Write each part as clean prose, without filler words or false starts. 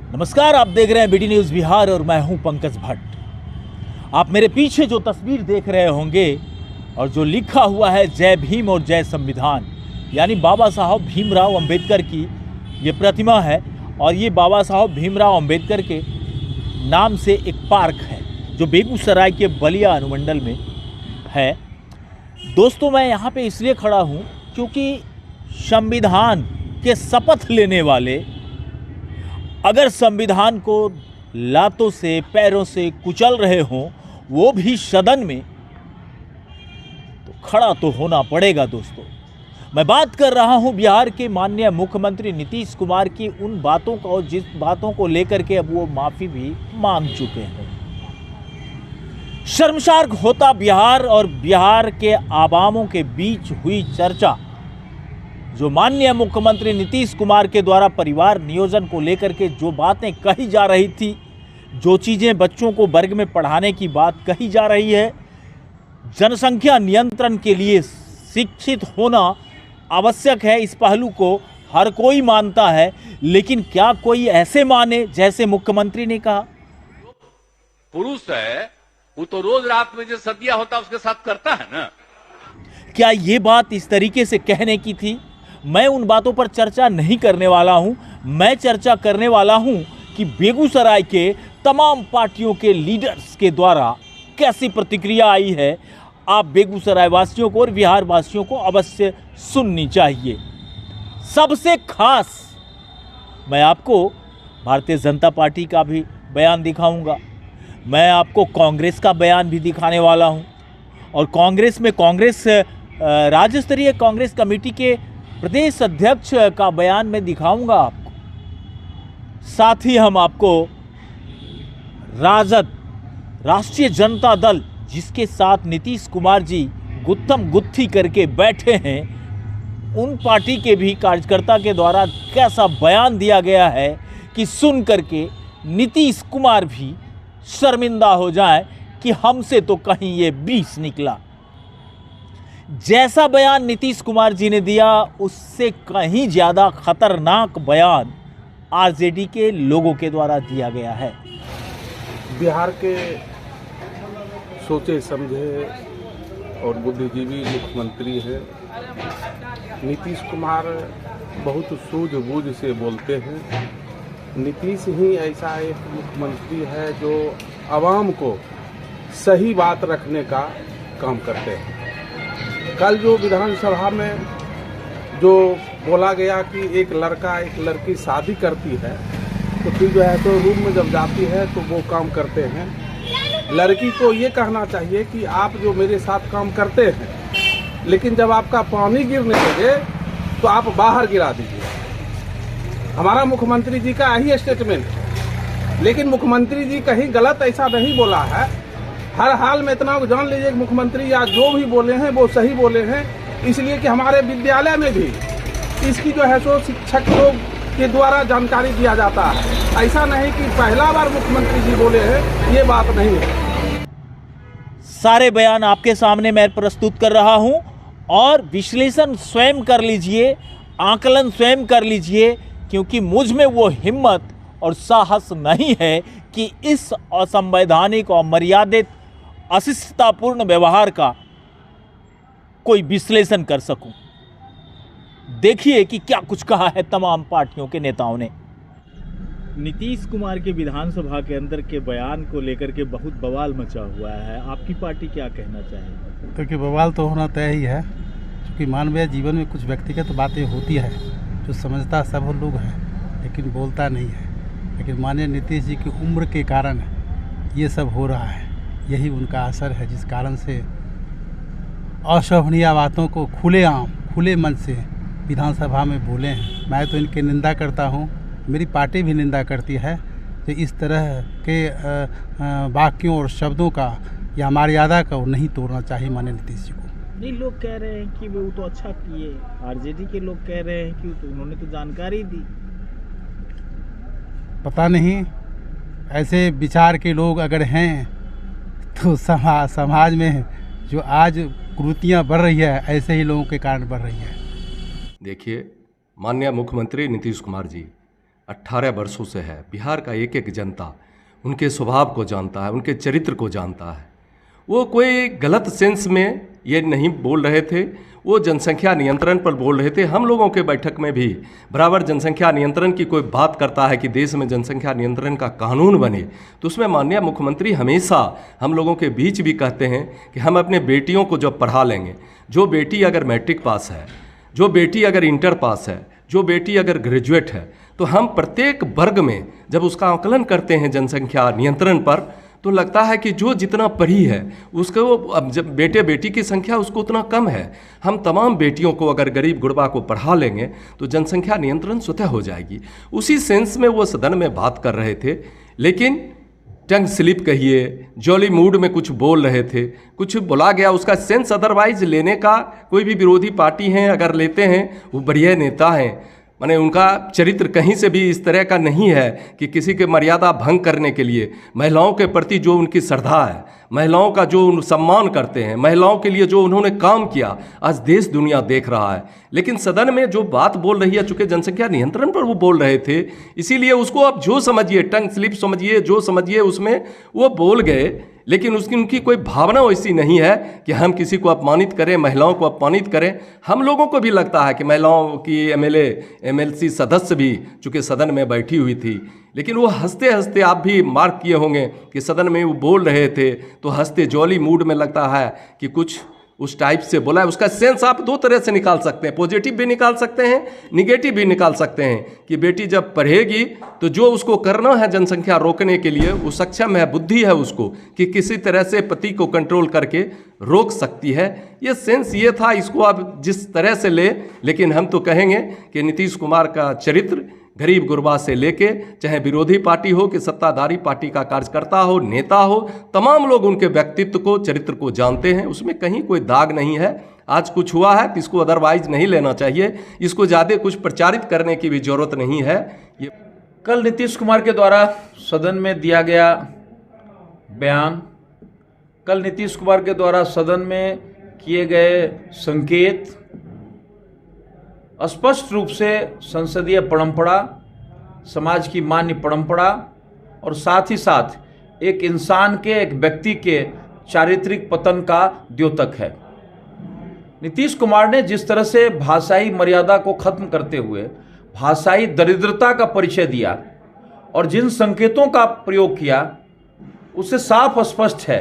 नमस्कार, आप देख रहे हैं बीटी न्यूज़ बिहार और मैं हूं पंकज भट्ट। आप मेरे पीछे जो तस्वीर देख रहे होंगे और जो लिखा हुआ है जय भीम और जय संविधान, यानी बाबा साहब भीमराव अंबेडकर की ये प्रतिमा है और ये बाबा साहब भीमराव अंबेडकर के नाम से एक पार्क है जो बेगूसराय के बलिया अनुमंडल में है। दोस्तों, मैं यहाँ पे इसलिए खड़ा हूँ क्योंकि संविधान के शपथ लेने वाले अगर संविधान को लातों से पैरों से कुचल रहे हों, वो भी सदन में, तो खड़ा तो होना पड़ेगा। दोस्तों, मैं बात कर रहा हूं बिहार के माननीय मुख्यमंत्री नीतीश कुमार की उन बातों का, और जिस बातों को लेकर के अब वो माफी भी मांग चुके हैं। शर्मसार होता बिहार और बिहार के आवामों के बीच हुई चर्चा, जो माननीय मुख्यमंत्री नीतीश कुमार के द्वारा परिवार नियोजन को लेकर के जो बातें कही जा रही थी, जो चीज़ें बच्चों को वर्ग में पढ़ाने की बात कही जा रही है, जनसंख्या नियंत्रण के लिए शिक्षित होना आवश्यक है, इस पहलू को हर कोई मानता है। लेकिन क्या कोई ऐसे माने जैसे मुख्यमंत्री ने कहा? पुरुष है वो तो रोज रात में जो सदिया होता है उसके साथ करता है ना। क्या ये बात इस तरीके से कहने की थी? मैं उन बातों पर चर्चा नहीं करने वाला हूं। मैं चर्चा करने वाला हूं कि बेगूसराय के तमाम पार्टियों के लीडर्स के द्वारा कैसी प्रतिक्रिया आई है। आप बेगूसराय वासियों को और बिहार वासियों को अवश्य सुननी चाहिए। सबसे खास मैं आपको भारतीय जनता पार्टी का भी बयान दिखाऊंगा, मैं आपको कांग्रेस का बयान भी दिखाने वाला हूं, और कांग्रेस राज्य स्तरीय कांग्रेस कमेटी के प्रदेश अध्यक्ष का बयान मैं दिखाऊंगा आपको। साथ ही हम आपको राजद, राष्ट्रीय जनता दल, जिसके साथ नीतीश कुमार जी गुत्थम गुत्थी करके बैठे हैं, उन पार्टी के भी कार्यकर्ता के द्वारा कैसा बयान दिया गया है कि सुन करके नीतीश कुमार भी शर्मिंदा हो जाए कि हमसे तो कहीं ये 20 निकला। जैसा बयान नीतीश कुमार जी ने दिया, उससे कहीं ज़्यादा खतरनाक बयान आरजेडी के लोगों के द्वारा दिया गया है। बिहार के सोचे समझे और बुद्धिजीवी मुख्यमंत्री हैं नीतीश कुमार, बहुत सूझबूझ से बोलते हैं। नीतीश ही ऐसा एक मुख्यमंत्री है जो आवाम को सही बात रखने का काम करते हैं। कल जो विधानसभा में जो बोला गया कि एक लड़का एक लड़की शादी करती है तो फिर जो है तो रूम में जब जाती है तो वो काम करते हैं। लड़की को ये कहना चाहिए कि आप जो मेरे साथ काम करते हैं, लेकिन जब आपका पानी गिरने लगे तो आप बाहर गिरा दीजिए। हमारा मुख्यमंत्री जी का यही स्टेटमेंट है। लेकिन मुख्यमंत्री जी कहीं गलत ऐसा नहीं बोला है। हर हाल में इतना जान लीजिए कि मुख्यमंत्री या जो भी बोले हैं वो सही बोले हैं, इसलिए कि हमारे विद्यालय में भी इसकी जो है सो शिक्षक लोग के द्वारा जानकारी दिया जाता है। ऐसा नहीं कि पहला बार मुख्यमंत्री जी बोले हैं, ये बात नहीं है। सारे बयान आपके सामने मैं प्रस्तुत कर रहा हूं और विश्लेषण स्वयं कर लीजिए, आकलन स्वयं कर लीजिए, क्योंकि मुझ में वो हिम्मत और साहस नहीं है कि इस असंवैधानिक और मर्यादित अशिष्टतापूर्ण व्यवहार का कोई विश्लेषण कर सकूं। देखिए कि क्या कुछ कहा है तमाम पार्टियों के नेताओं ने। नीतीश कुमार के विधानसभा के अंदर के बयान को लेकर के बहुत बवाल मचा हुआ है। आपकी पार्टी क्या कहना चाहेगी? क्योंकि बवाल तो होना तय ही है, क्योंकि मानवीय जीवन में कुछ व्यक्तिगत बातें होती है जो समझता सब लोग हैं लेकिन बोलता नहीं है। लेकिन माननीय नीतीश जी की उम्र के कारण ये सब हो रहा है, यही उनका असर है, जिस कारण से अशोभनीय बातों को खुलेआम खुले मन से विधानसभा में बोले हैं। मैं तो इनकी निंदा करता हूँ, मेरी पार्टी भी निंदा करती है कि इस तरह के वाक्यों और शब्दों का या मर्यादा का नहीं तोड़ना चाहिए माननीय नीतीश जी को। नहीं, लोग कह रहे हैं कि वो तो अच्छा किए, आरजेडी के लोग कह रहे हैं कि तो उन्होंने तो जानकारी दी। पता नहीं, ऐसे विचार के लोग अगर हैं तो समाज में जो आज कुरीतियाँ बढ़ रही है, ऐसे ही लोगों के कारण बढ़ रही है। देखिए, माननीय मुख्यमंत्री नीतीश कुमार जी 18 वर्षों से है। बिहार का एक एक जनता उनके स्वभाव को जानता है, उनके चरित्र को जानता है। वो कोई गलत सेंस में ये नहीं बोल रहे थे, वो जनसंख्या नियंत्रण पर बोल रहे थे। हम लोगों के बैठक में भी बराबर जनसंख्या नियंत्रण की कोई बात करता है कि देश में जनसंख्या नियंत्रण का कानून बने, तो उसमें माननीय मुख्यमंत्री हमेशा हम लोगों के बीच भी कहते हैं कि हम अपने बेटियों को जब पढ़ा लेंगे, जो बेटी अगर मैट्रिक पास है, जो बेटी अगर इंटर पास है, जो बेटी अगर ग्रेजुएट है, तो हम प्रत्येक वर्ग में जब उसका आकलन करते हैं जनसंख्या नियंत्रण पर, तो लगता है कि जो जितना पढ़ी है उसको, अब जब बेटे बेटी की संख्या उसको उतना कम है। हम तमाम बेटियों को अगर गरीब गुरबा को पढ़ा लेंगे तो जनसंख्या नियंत्रण स्वतः हो जाएगी। उसी सेंस में वो सदन में बात कर रहे थे, लेकिन टंग स्लिप कहिए, जॉली मूड में कुछ बोल रहे थे, कुछ बोला गया, उसका सेंस अदरवाइज लेने का कोई भी विरोधी पार्टी हैं अगर लेते हैं, वो बढ़िया नेता हैं। माने उनका चरित्र कहीं से भी इस तरह का नहीं है कि किसी के मर्यादा भंग करने के लिए, महिलाओं के प्रति जो उनकी श्रद्धा है, महिलाओं का जो सम्मान करते हैं, महिलाओं के लिए जो उन्होंने काम किया, आज देश दुनिया देख रहा है। लेकिन सदन में जो बात बोल रही है, चूंकि जनसंख्या नियंत्रण पर वो बोल रहे थे, इसीलिए उसको आप जो समझिए, टंग स्लिप समझिए, जो समझिए, उसमें वो बोल गए। लेकिन उनकी कोई भावना वैसी नहीं है कि हम किसी को अपमानित करें, महिलाओं को अपमानित करें। हम लोगों को भी लगता है कि महिलाओं की एमएलए एमएलसी सदस्य भी चूँकि सदन में बैठी हुई थी, लेकिन वो हंसते हंसते, आप भी मार्क किए होंगे कि सदन में वो बोल रहे थे तो हंसते जॉली मूड में लगता है कि कुछ उस टाइप से बोला है। उसका सेंस आप दो तरह से निकाल सकते हैं, पॉजिटिव भी निकाल सकते हैं, निगेटिव भी निकाल सकते हैं कि बेटी जब पढ़ेगी तो जो उसको करना है जनसंख्या रोकने के लिए, वो सक्षम है, बुद्धि है उसको कि किसी तरह से पति को कंट्रोल करके रोक सकती है। ये सेंस ये था, इसको आप जिस तरह से ले, लेकिन हम तो कहेंगे कि नीतीश कुमार का चरित्र गरीब गुरबा से लेके, चाहे विरोधी पार्टी हो कि सत्ताधारी पार्टी का कार्यकर्ता हो, नेता हो, तमाम लोग उनके व्यक्तित्व को, चरित्र को जानते हैं। उसमें कहीं कोई दाग नहीं है। आज कुछ हुआ है तो इसको अदरवाइज नहीं लेना चाहिए, इसको ज़्यादा कुछ प्रचारित करने की भी जरूरत नहीं है। ये कल नीतीश कुमार के द्वारा सदन में दिया गया बयान, कल नीतीश कुमार के द्वारा सदन में किए गए संकेत स्पष्ट रूप से संसदीय परंपरा, समाज की मान्य परंपरा और साथ ही साथ एक इंसान के, एक व्यक्ति के चारित्रिक पतन का द्योतक है। नीतीश कुमार ने जिस तरह से भाषाई मर्यादा को खत्म करते हुए भाषाई दरिद्रता का परिचय दिया और जिन संकेतों का प्रयोग किया, उससे साफ स्पष्ट है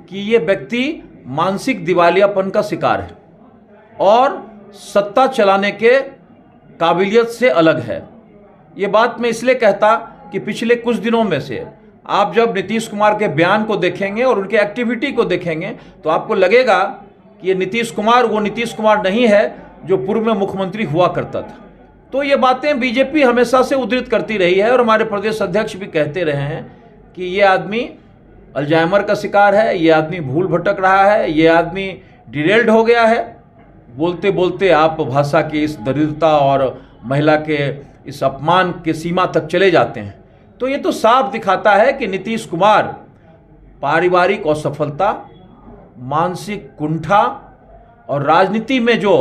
कि ये व्यक्ति मानसिक दिवालियापन का शिकार है और सत्ता चलाने के काबिलियत से अलग है। ये बात मैं इसलिए कहता कि पिछले कुछ दिनों में से आप जब नीतीश कुमार के बयान को देखेंगे और उनके एक्टिविटी को देखेंगे तो आपको लगेगा कि ये नीतीश कुमार वो नीतीश कुमार नहीं है जो पूर्व में मुख्यमंत्री हुआ करता था। तो ये बातें बीजेपी हमेशा से उद्धृत करती रही है और हमारे प्रदेश अध्यक्ष भी कहते रहे हैं कि ये आदमी अल्जाइमर का शिकार है, ये आदमी भूल भटक रहा है, ये आदमी डिरेल्ड हो गया है। बोलते बोलते आप भाषा की इस दरिद्रता और महिला के इस अपमान के सीमा तक चले जाते हैं। तो ये तो साफ दिखाता है कि नीतीश कुमार पारिवारिक असफलता, मानसिक कुंठा और राजनीति में जो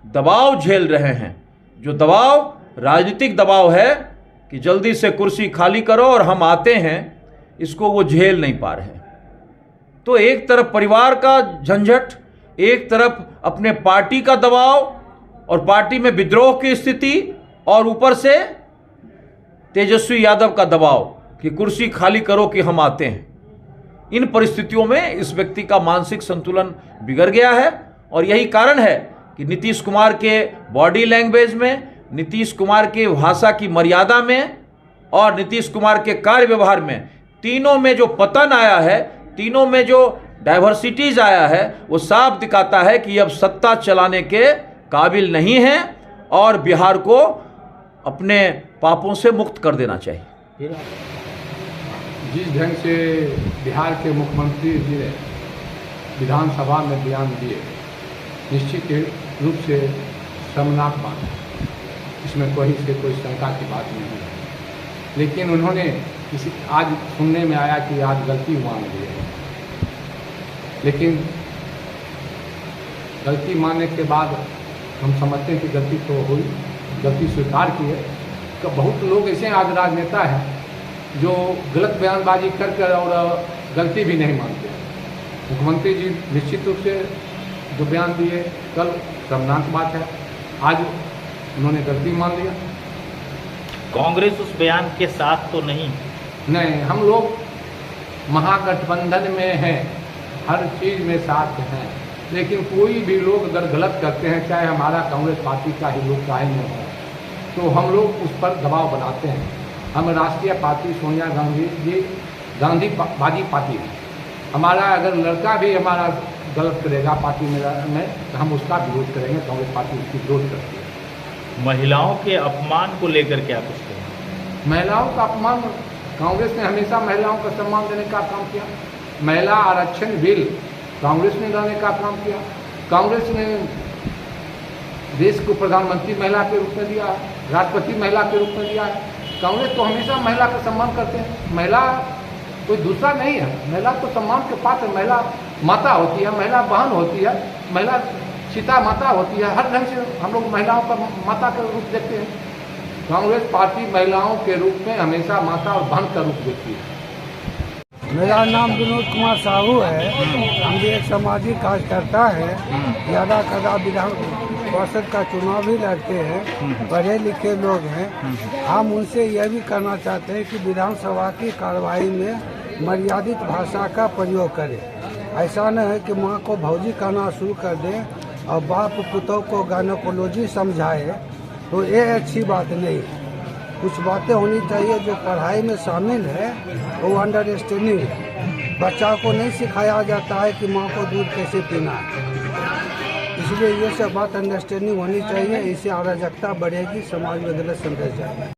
दबाव झेल रहे हैं, जो दबाव राजनीतिक दबाव है कि जल्दी से कुर्सी खाली करो और हम आते हैं, इसको वो झेल नहीं पा रहे। तो एक तरफ परिवार का झंझट, एक तरफ अपने पार्टी का दबाव और पार्टी में विद्रोह की स्थिति, और ऊपर से तेजस्वी यादव का दबाव कि कुर्सी खाली करो कि हम आते हैं। इन परिस्थितियों में इस व्यक्ति का मानसिक संतुलन बिगड़ गया है और यही कारण है कि नीतीश कुमार के बॉडी लैंग्वेज में, नीतीश कुमार के भाषा की मर्यादा में और नीतीश कुमार के कार्य व्यवहार में, तीनों में जो पतन आया है, तीनों में जो डाइवर्सिटीज आया है, वो साफ दिखाता है कि अब सत्ता चलाने के काबिल नहीं है और बिहार को अपने पापों से मुक्त कर देना चाहिए। जिस ढंग से बिहार के मुख्यमंत्री जी ने विधानसभा में बयान दिए, निश्चित रूप से शर्मनाक बात है, इसमें कोई शंका की बात नहीं है। लेकिन उन्होंने आज सुनने में आया कि आज गलती मान ली है, लेकिन गलती मानने के बाद हम समझते हैं कि गलती तो हुई, गलती स्वीकार की है, बहुत लोग ऐसे आज राजनेता हैं जो गलत बयानबाजी कर और गलती भी नहीं मानते। मुख्यमंत्री जी निश्चित रूप से जो बयान दिए कल शर्मनाक बात है, आज उन्होंने गलती मान लिया। कांग्रेस उस बयान के साथ तो नहीं? नहीं, हम लोग महागठबंधन में हैं, हर चीज़ में साथ हैं, लेकिन कोई भी लोग अगर गलत करते हैं, चाहे हमारा कांग्रेस पार्टी का ही लोग चाहे न हो, तो हम लोग उस पर दबाव बनाते हैं। हम राष्ट्रीय पार्टी सोनिया गांधी जी गांधीवादी पार्टी है। हमारा अगर लड़का भी हमारा गलत करेगा पार्टी में तो हम उसका विरोध करेंगे। कांग्रेस पार्टी उसकी विरोध करती है। महिलाओं के अपमान को लेकर क्या कुछ कहें? महिलाओं का अपमान, कांग्रेस ने हमेशा महिलाओं का सम्मान देने का काम किया। महिला आरक्षण बिल कांग्रेस ने लाने का काम किया। कांग्रेस ने देश को प्रधानमंत्री महिला के रूप में दिया है, राष्ट्रपति महिला के रूप में दिया है। कांग्रेस तो हमेशा महिला का सम्मान करते हैं। महिला कोई दूसरा नहीं है, महिला तो सम्मान के पात्र। महिला माता होती है, महिला बहन होती है, महिला सीता माता होती है। हर ढंग से हम लोग महिलाओं का माता का रूप देखते हैं। कांग्रेस पार्टी महिलाओं के रूप में हमेशा माता और बहन का रूप देखती है। मेरा नाम विनोद कुमार साहू है। हम भी एक सामाजिक कार्यकर्ता है। ज़्यादा कदा विधान परिषद का चुनाव भी लड़ते हैं, पढ़े लिखे लोग हैं। हम उनसे यह भी करना चाहते हैं कि विधानसभा की कार्रवाई में मर्यादित भाषा का प्रयोग करें। ऐसा न है कि माँ को भौजी कहना शुरू कर दें और बाप पुतों को गायनोकोलॉजी समझाए, तो ये अच्छी बात नहीं। कुछ बातें होनी चाहिए जो पढ़ाई में शामिल है, वो अंडरस्टैंडिंग है। बच्चा को नहीं सिखाया जाता है कि माँ को दूध कैसे पीना है, इसलिए ये सब बात अंडरस्टैंडिंग होनी चाहिए। इससे अराजकता बढ़ेगी, समाज में गलत संदेश जाएगा।